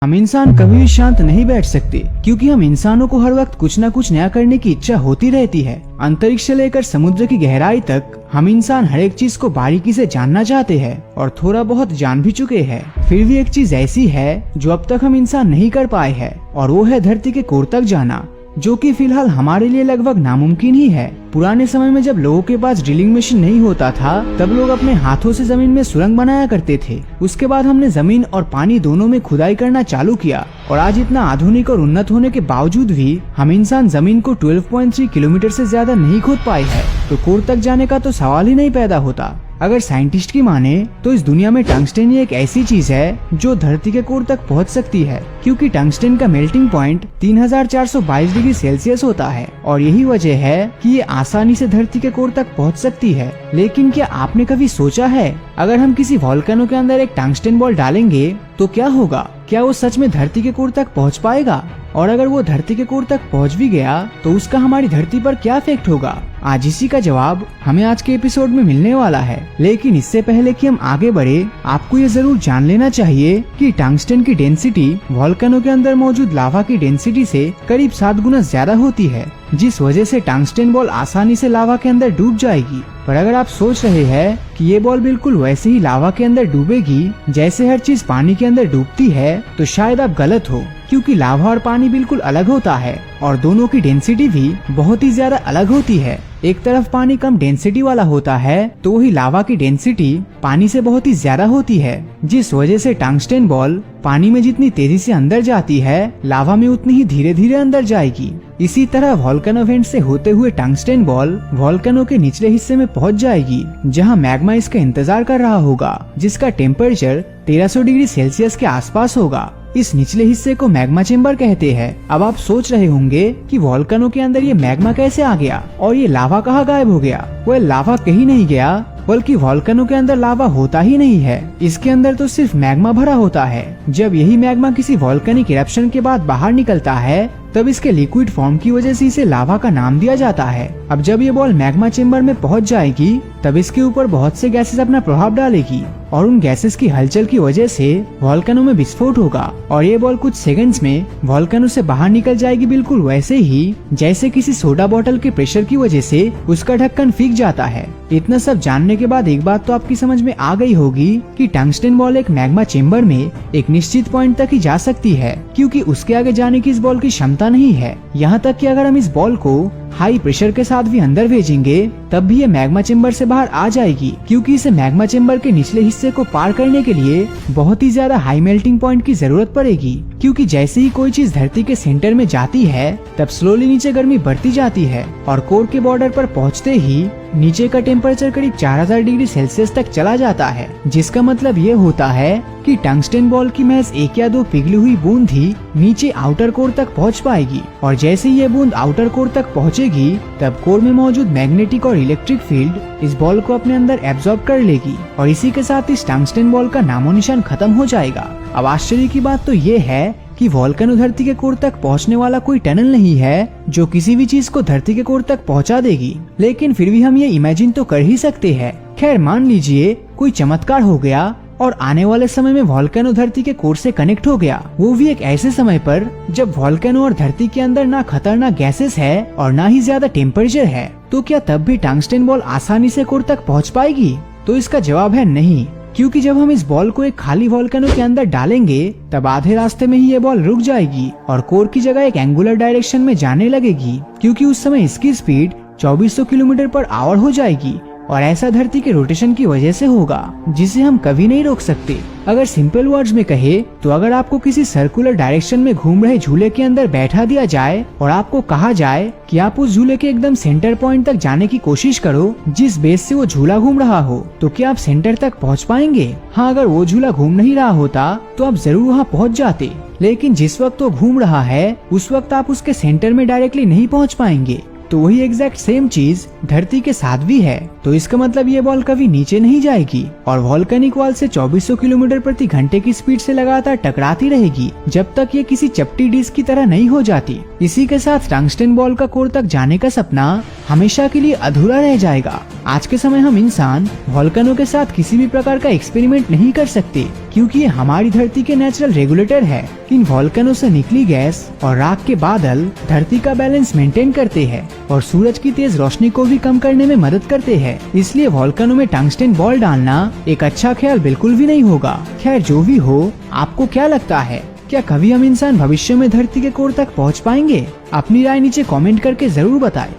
हम इंसान कभी भी शांत नहीं बैठ सकते क्योंकि हम इंसानों को हर वक्त कुछ न कुछ नया करने की इच्छा होती रहती है। अंतरिक्ष से लेकर समुद्र की गहराई तक हम इंसान हर एक चीज को बारीकी से जानना चाहते हैं और थोड़ा बहुत जान भी चुके हैं। फिर भी एक चीज ऐसी है जो अब तक हम इंसान नहीं कर पाए हैं और वो है धरती के कोर तक जाना, जो कि फिलहाल हमारे लिए लगभग नामुमकिन ही है। पुराने समय में जब लोगों के पास ड्रिलिंग मशीन नहीं होता था तब लोग अपने हाथों से जमीन में सुरंग बनाया करते थे। उसके बाद हमने जमीन और पानी दोनों में खुदाई करना चालू किया और आज इतना आधुनिक और उन्नत होने के बावजूद भी हम इंसान जमीन को 12.3 किलोमीटर से ज्यादा नहीं खोद पाए हैं। तो कोर तक जाने का तो सवाल ही नहीं पैदा होता। अगर साइंटिस्ट की माने तो इस दुनिया में टंगस्टेन एक ऐसी चीज है जो धरती के कोर तक पहुंच सकती है, क्योंकि टंगस्टेन का मेल्टिंग पॉइंट 3422 डिग्री सेल्सियस होता है और यही वजह है कि ये आसानी से धरती के कोर तक पहुंच सकती है। लेकिन क्या आपने कभी सोचा है अगर हम किसी वोल्केनो के अंदर एक टंगस्टेन बॉल डालेंगे तो क्या होगा? क्या वो सच में धरती के कोर तक पहुंच पाएगा? और अगर वो धरती के कोर तक पहुंच भी गया तो उसका हमारी धरती पर क्या इफेक्ट होगा? आज इसी का जवाब हमें आज के एपिसोड में मिलने वाला है। लेकिन इससे पहले कि हम आगे बढ़े, आपको ये जरूर जान लेना चाहिए कि टंगस्टेन की डेंसिटी वोल्केनो के अंदर मौजूद लावा की डेंसिटी से करीब 7 गुना ज्यादा होती है, जिस वजह से टंगस्टेन बॉल आसानी से लावा के अंदर डूब जाएगी। पर अगर आप सोच रहे हैं कि ये बॉल बिल्कुल वैसे ही लावा के अंदर डूबेगी जैसे हर चीज पानी के अंदर डूबती है, तो शायद आप गलत हो, क्योंकि लावा और पानी बिल्कुल अलग होता है और दोनों की डेंसिटी भी बहुत ही ज्यादा अलग होती है। एक तरफ पानी कम डेंसिटी वाला होता है तो वही लावा की डेंसिटी पानी से बहुत ही ज्यादा होती है, जिस वजह से टंगस्टेन बॉल पानी में जितनी तेजी से अंदर जाती है लावा में उतनी ही धीरे धीरे अंदर जाएगी। इसी तरह वोल्केनो वेंट से होते हुए टंगस्टेन बॉल वोल्केनो के निचले हिस्से में पहुंच जाएगी, जहां मैग्मा इसका इंतजार कर रहा होगा, जिसका टेम्परेचर 1300 डिग्री सेल्सियस के आसपास होगा। इस निचले हिस्से को मैग्मा चेम्बर कहते हैं। अब आप सोच रहे होंगे कि वोल्केनो के अंदर ये मैग्मा कैसे आ गया और ये लावा कहाँ गायब हो गया? वो लावा कहीं नहीं गया, बल्कि वोल्केनो के अंदर लावा होता ही नहीं है। इसके अंदर तो सिर्फ मैग्मा भरा होता है। जब यही मैग्मा किसी वोल्केनिक इरप्शन के बाद बाहर निकलता है तब इसके लिक्विड फॉर्म की वजह से इसे लावा का नाम दिया जाता है। अब जब ये बॉल मैग्मा चेम्बर में पहुंच जाएगी तब इसके ऊपर बहुत से गैसेस अपना प्रभाव डालेगी और उन गैसेस की हलचल की वजह से वोल्केनो में विस्फोट होगा और ये बॉल कुछ सेकंड्स में वोल्केनो से बाहर निकल जाएगी, बिल्कुल वैसे ही जैसे किसी सोडा बोतल के प्रेशर की वजह से उसका ढक्कन फीक जाता है। इतना सब जानने के बाद एक बात तो आपकी समझ में आ गई होगी कि टंगस्टेन बॉल एक मैग्मा चेम्बर में एक निश्चित पॉइंट तक ही जा सकती है, क्योंकि उसके आगे जाने की इस बॉल की क्षमता नहीं है। यहाँ तक कि अगर हम इस बॉल को हाई प्रेशर के साथ भी अंदर भेजेंगे तब भी ये मैग्मा चेम्बर से बाहर आ जाएगी, क्योंकि इसे मैग्मा चेम्बर के निचले हिस्से को पार करने के लिए बहुत ही ज्यादा हाई मेल्टिंग पॉइंट की जरूरत पड़ेगी। क्योंकि जैसे ही कोई चीज धरती के सेंटर में जाती है तब स्लोली नीचे गर्मी बढ़ती जाती है और कोर के बॉर्डर पर पहुंचते ही नीचे का टेम्परेचर करीब 4000 डिग्री सेल्सियस तक चला जाता है, जिसका मतलब ये होता है कि टंगस्टेन बॉल की महज 1 या 2 पिघली हुई बूंद ही नीचे आउटर कोर तक पहुंच पाएगी और जैसे ही ये बूंद आउटर कोर तक पहुंचेगी तब कोर में मौजूद मैग्नेटिक और इलेक्ट्रिक फील्ड इस बॉल को अपने अंदर एब्जॉर्ब कर लेगी और इसी के साथ इस टंगस्टेन बॉल का नामो निशान खत्म हो जाएगा। अब आश्चर्य की बात तो ये है कि वोल्केनो धरती के कोर तक पहुंचने वाला कोई टनल नहीं है जो किसी भी चीज को धरती के कोर तक पहुंचा देगी, लेकिन फिर भी हम ये इमेजिन तो कर ही सकते हैं। खैर, मान लीजिए कोई चमत्कार हो गया और आने वाले समय में वोल्केनो धरती के कोर से कनेक्ट हो गया, वो भी एक ऐसे समय पर जब वोल्केनो और धरती के अंदर ना खतरनाक गैसेस है और ना ही ज्यादा टेम्परेचर है, तो क्या तब भी टंगस्टेन बॉल आसानी से कोर तक पहुँच पाएगी? तो इसका जवाब है नहीं, क्योंकि जब हम इस बॉल को एक खाली वोल्केनो के अंदर डालेंगे तब आधे रास्ते में ही ये बॉल रुक जाएगी और कोर की जगह एक एंगुलर डायरेक्शन में जाने लगेगी, क्योंकि उस समय इसकी स्पीड 2400 किलोमीटर पर आवर हो जाएगी और ऐसा धरती के रोटेशन की वजह से होगा जिसे हम कभी नहीं रोक सकते। अगर सिंपल वर्ड्स में कहे तो अगर आपको किसी सर्कुलर डायरेक्शन में घूम रहे झूले के अंदर बैठा दिया जाए और आपको कहा जाए कि आप उस झूले के एकदम सेंटर पॉइंट तक जाने की कोशिश करो जिस बेस से वो झूला घूम रहा हो, तो क्या आप सेंटर तक पहुंच पाएंगे? हाँ, अगर वो झूला घूम नहीं रहा होता तो आप जरूर वहाँ पहुँच जाते, लेकिन जिस वक्त वो घूम रहा है उस वक्त आप उसके सेंटर में डायरेक्टली नहीं पहुँच पाएंगे। तो वही एग्जैक्ट सेम चीज धरती के साथ भी है। तो इसका मतलब ये बॉल कभी नीचे नहीं जाएगी और वोल्केनिक वॉल से 2400 किलोमीटर प्रति घंटे की स्पीड से लगातार टकराती रहेगी जब तक ये किसी चपटी डिस्क की तरह नहीं हो जाती। इसी के साथ टंगस्टेन बॉल का कोर तक जाने का सपना हमेशा के लिए अधूरा रह जाएगा। आज के समय हम इंसान वोल्केनो के साथ किसी भी प्रकार का एक्सपेरिमेंट नहीं कर सकते, क्योंकि ये हमारी धरती के नेचुरल रेगुलेटर है। इन वोल्केनो से निकली गैस और राख के बादल धरती का बैलेंस मेंटेन करते हैं और सूरज की तेज रोशनी को भी कम करने में मदद करते हैं। इसलिए वोल्केनो में टंगस्टन बॉल डालना एक अच्छा ख्याल बिल्कुल भी नहीं होगा। खैर जो भी हो, आपको क्या लगता है, क्या कभी हम इंसान भविष्य में धरती के कोर तक पहुंच पाएंगे? अपनी राय नीचे कमेंट करके जरूर बताएं।